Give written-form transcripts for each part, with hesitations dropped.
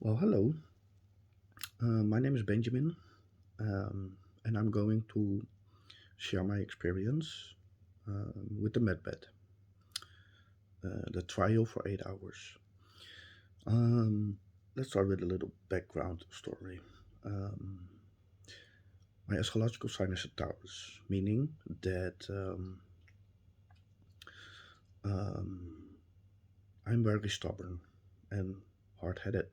Well, hello. My name is Benjamin, and I'm going to share my experience with the MedBed, the trial for 8 hours. Um, let's start with a little background story. Um, my astrological sign is a Taurus, meaning that um, I'm very stubborn and hard-headed,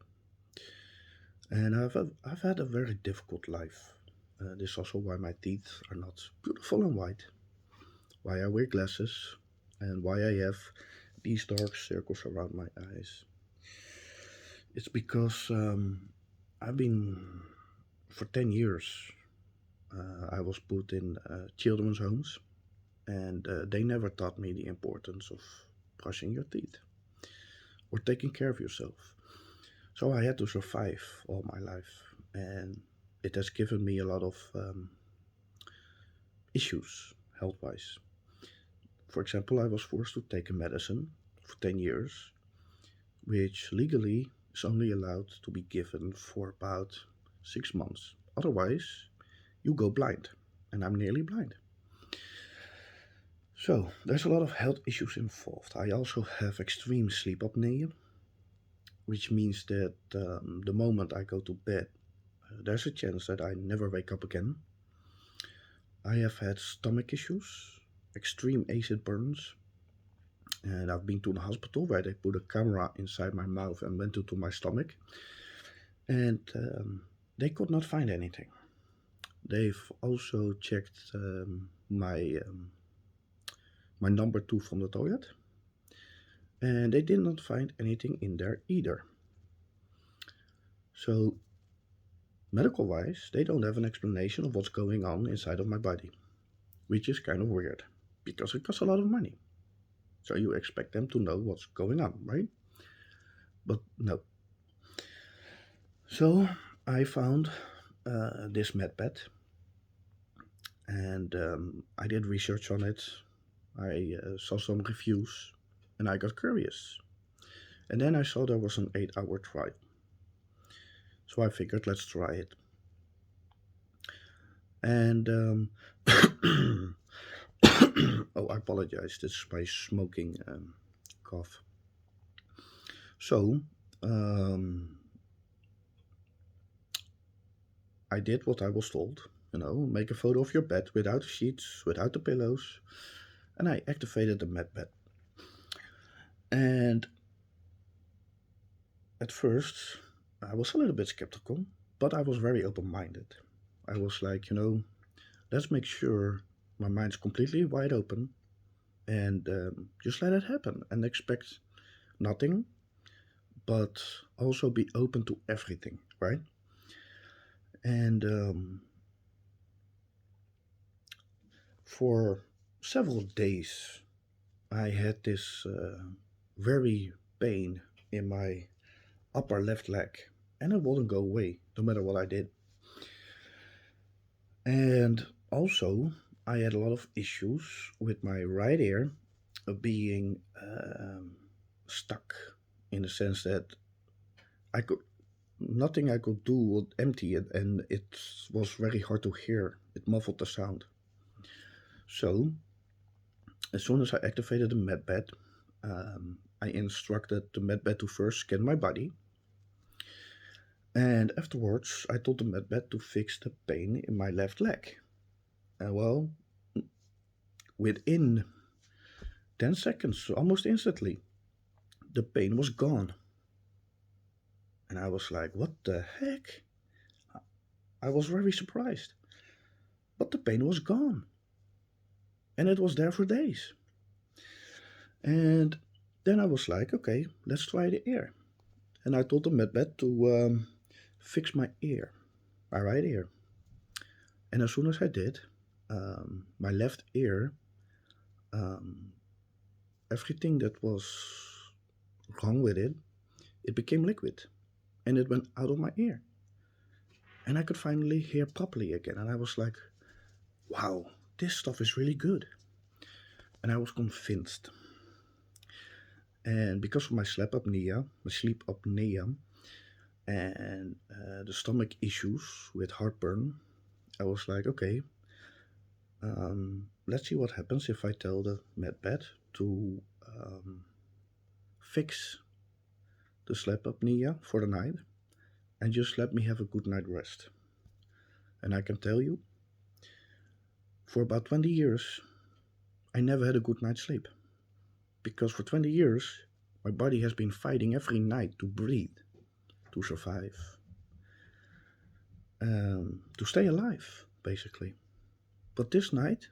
and I've had a very difficult life. This is also why my teeth are not beautiful and white, why I wear glasses, and why I have these dark circles around my eyes. It's because I've been, for 10 years, I was put in children's homes, and they never taught me the importance of brushing your teeth or taking care of yourself. So I had to survive all my life, and it has given me a lot of issues health wise. For example, I was forced to take a medicine for 10 years which legally is only allowed to be given for about 6 months. Otherwise, you go blind, and I'm nearly blind. So, there's a lot of health issues involved. I also have extreme sleep apnea, which means that the moment I go to bed, there's a chance that I never wake up again. I have had stomach issues, extreme acid burns, and I've been to the hospital where they put a camera inside my mouth and went into my stomach, and they could not find anything. They've also checked my number two from the toilet, and they did not find anything in there either. So, medical wise, they don't have an explanation of what's going on inside of my body, which is kind of weird because it costs a lot of money. So, you expect them to know what's going on, right? But no. So, I found this MedBed, and I did research on it. I saw some reviews, and I got curious. And then I saw there was an 8 hour trial. So I figured, let's try it. And oh, I apologize. This is my smoking cough. So um, I did what I was told. Make a photo of your bed without the sheets, without the pillows, and I activated the med bed. And at first, I was a little bit skeptical, but I was very open minded. I was like, let's make sure my mind's completely wide open and just let it happen and expect nothing, but also be open to everything, right? And for several days, I had this very pain in my upper left leg, and it wouldn't go away no matter what I did. And also, I had a lot of issues with my right ear being stuck in the sense that I could nothing I could do would empty it, and it was very hard to hear. It muffled the sound. So, as soon as I activated the medbed, I instructed the medbed to first scan my body, and afterwards, I told the medbed to fix the pain in my left leg. And well, within 10 seconds, almost instantly, the pain was gone. And I was like, what the heck? I was very surprised. But the pain was gone. And it was there for days. And then I was like, okay, let's try the ear. And I told the medbed to fix my ear, my right ear. And as soon as I did, my left ear, um, everything that was wrong with it, it became liquid. And it went out of my ear. And I could finally hear properly again. And I was like, wow, this stuff is really good. And I was convinced. And because of my sleep apnea, and the stomach issues with heartburn, I was like, okay, let's see what happens if I tell the medbed to fix the sleep apnea for the night and just let me have a good night rest. And I can tell you, for about 20 years, I never had a good night's sleep. Because for 20 years, my body has been fighting every night to breathe, to survive, to stay alive, basically. But this night,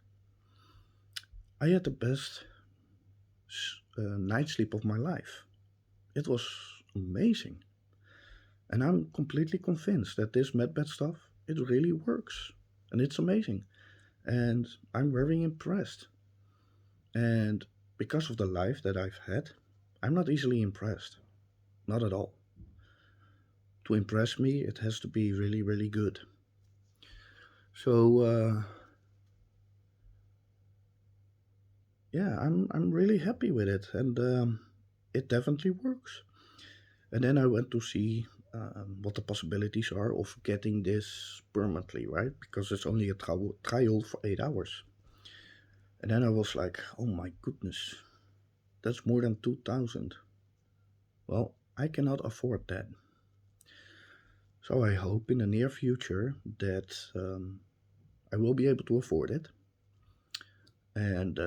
I had the best night sleep of my life. It was amazing. And I'm completely convinced that this medbed stuff, it really works. And it's amazing. And I'm very impressed. And because of the life that I've had, I'm not easily impressed. Not at all. To impress me, it has to be really, really good. So, yeah, I'm really happy with it. And it definitely works. And then I went to see what the possibilities are of getting this permanently, right? Because it's only a trial for 8 hours. And then I was like, oh my goodness, that's more than 2,000. Well, I cannot afford that. So I hope in the near future that I will be able to afford it and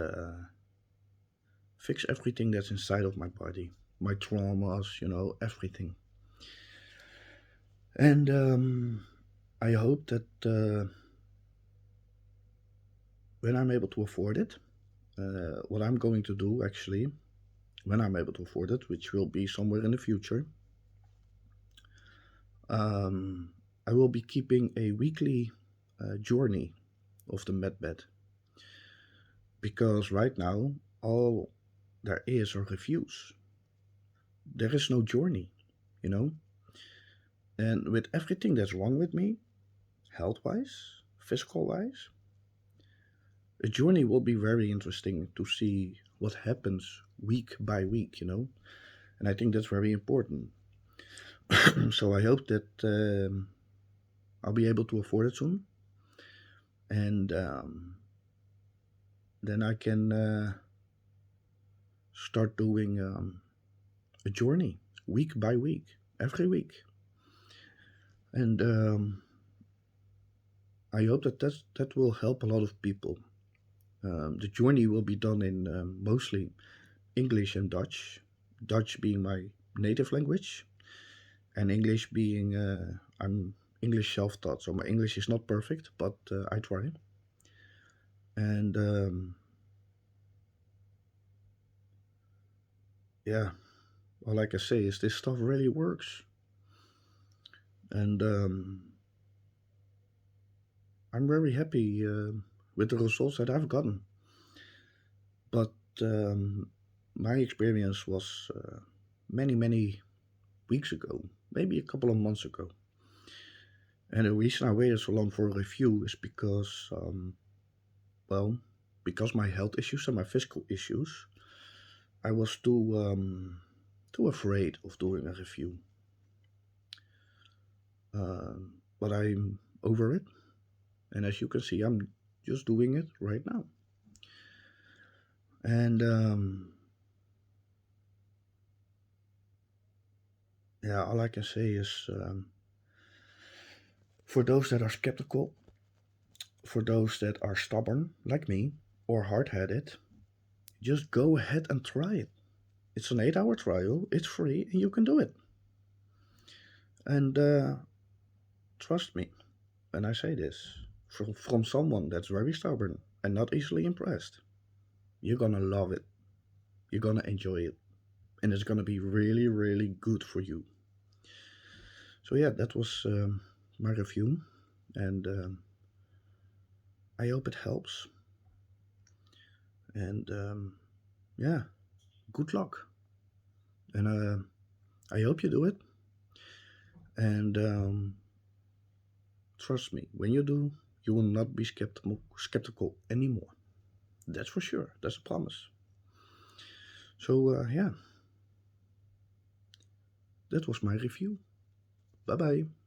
fix everything that's inside of my body, my traumas, everything. And I hope that when I'm able to afford it, what I'm going to do actually, when I'm able to afford it, which will be somewhere in the future, um, I will be keeping a weekly journey of the medbed because right now all there is are reviews. There is no journey, you know. And with everything that's wrong with me, health wise, physical wise, a journey will be very interesting to see what happens week by week. And I think that's very important. So I hope that I'll be able to afford it soon. And then I can start doing a journey week by week, every week. And I hope that will help a lot of people. The journey will be done in mostly English and Dutch, Dutch being my native language, and English being I'm English self-taught, so my English is not perfect, but I try. And yeah, all I can say is this stuff really works, and I'm very happy with the results that I've gotten. But my experience was many weeks ago, maybe a couple of months ago. And the reason I waited so long for a review is because, well, because my health issues and my physical issues, I was too afraid of doing a review. But I'm over it, and as you can see, I'm just doing it right now. And yeah, all I can say is for those that are skeptical, for those that are stubborn like me or hard-headed, just go ahead and try it. It's an 8-hour trial, it's free, and you can do it. And trust me when I say this, from someone that's very stubborn and not easily impressed, you're gonna love it. You're gonna enjoy it. And it's gonna be really, really good for you. So, yeah, that was my review. And I hope it helps. And yeah, good luck. And I hope you do it. And trust me, when you do, you will not be skeptical anymore. That's for sure. That's a promise. So, yeah, that was my review. Bye bye.